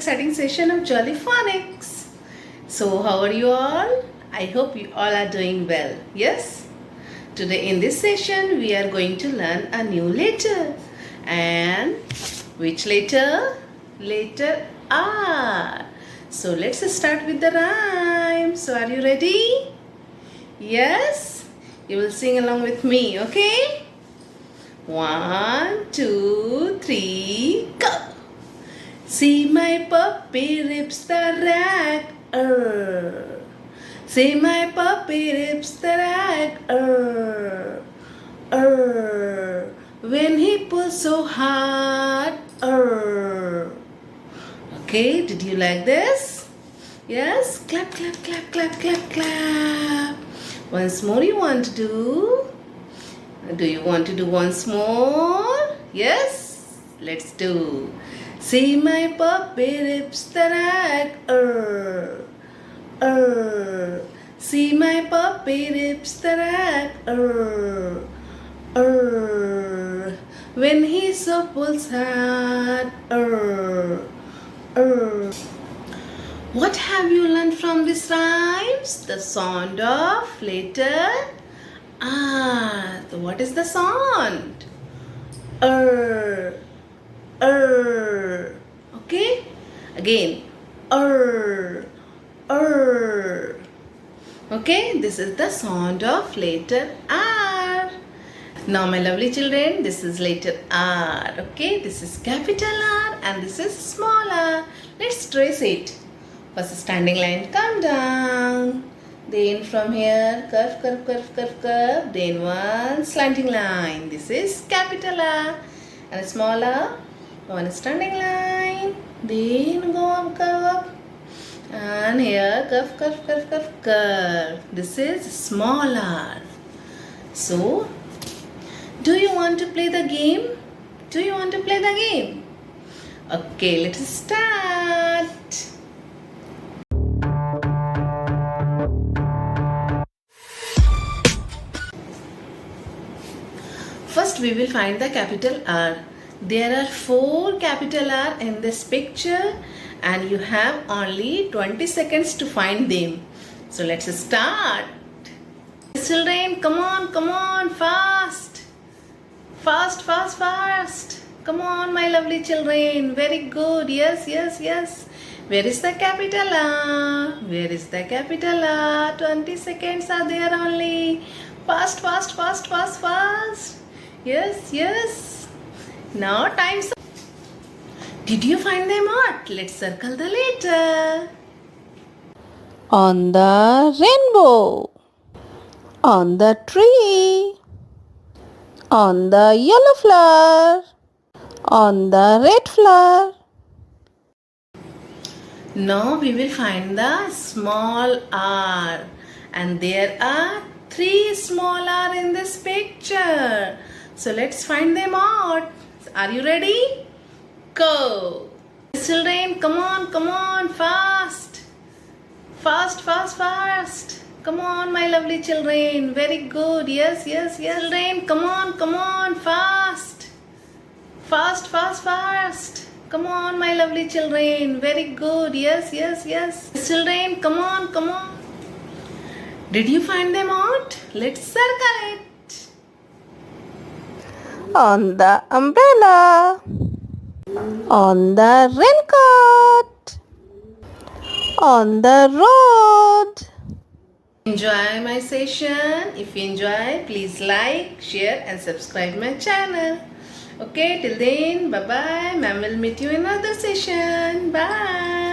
exciting session of Jolly Phonics. So how are you all? I hope you all are doing well. Yes? Today in this session we are going to learn a new letter. And which letter? Letter R. So let's start with the rhyme. So are you ready? Yes? You will sing along with me, okay? 1, 2, 3, go! See my puppy rips the rag, See my puppy rips the rag, when he pulls so hard, Okay, did you like this? Yes? Clap, clap, clap, clap, clap, clap. Once more you want to do? Do you want to do once more? Yes? Let's do. See my puppy rips the rag, See my puppy rips the rag, when he so pulls hard, What have you learned from these rhymes? The sound of letter R. So what is the sound? Okay? Again. Okay? This is the sound of letter R. Now my lovely children, this is letter R. Okay? This is capital R and this is small r. Let's trace it. First standing line, come down. Then from here, curve, curve, curve, curve, curve. Then one slanting line. This is capital R. And small r, one standing line. Then go up, curve up. And here, curve, curve, curve, curve, curve. This is small r. So, do you want to play the game? Do you want to play the game? Okay, let's start. First we will find the capital R. There are 4 capital R in this picture and you have only 20 seconds to find them. So let's start. Children, come on, fast. Fast, fast, fast. Come on, my lovely children. Very good. Yes, yes, yes. Where is the capital R? Where is the capital R? 20 seconds are there only. Fast, fast, fast, fast, fast. Yes, yes. Now time's up. Did you find them out? Let's circle the letter. On the rainbow. On the tree. On the yellow flower. On the red flower. Now we will find the small r. And there are 3 small r in this picture. So let's find them out. Are you ready? Go! Children, come on, fast. Fast, fast, fast. Come on, my lovely children. Very good. Yes, yes, yes. Children, come on, fast. Fast, fast, fast. Come on, my lovely children. Very good. Yes, yes, yes. Children, come on. Did you find them out? Let's circle it. On the umbrella. On the raincoat. On the road. Enjoy my session. If you enjoy, please like, share and subscribe my channel. Okay, till then, bye-bye. Ma'am will meet you in another session. Bye.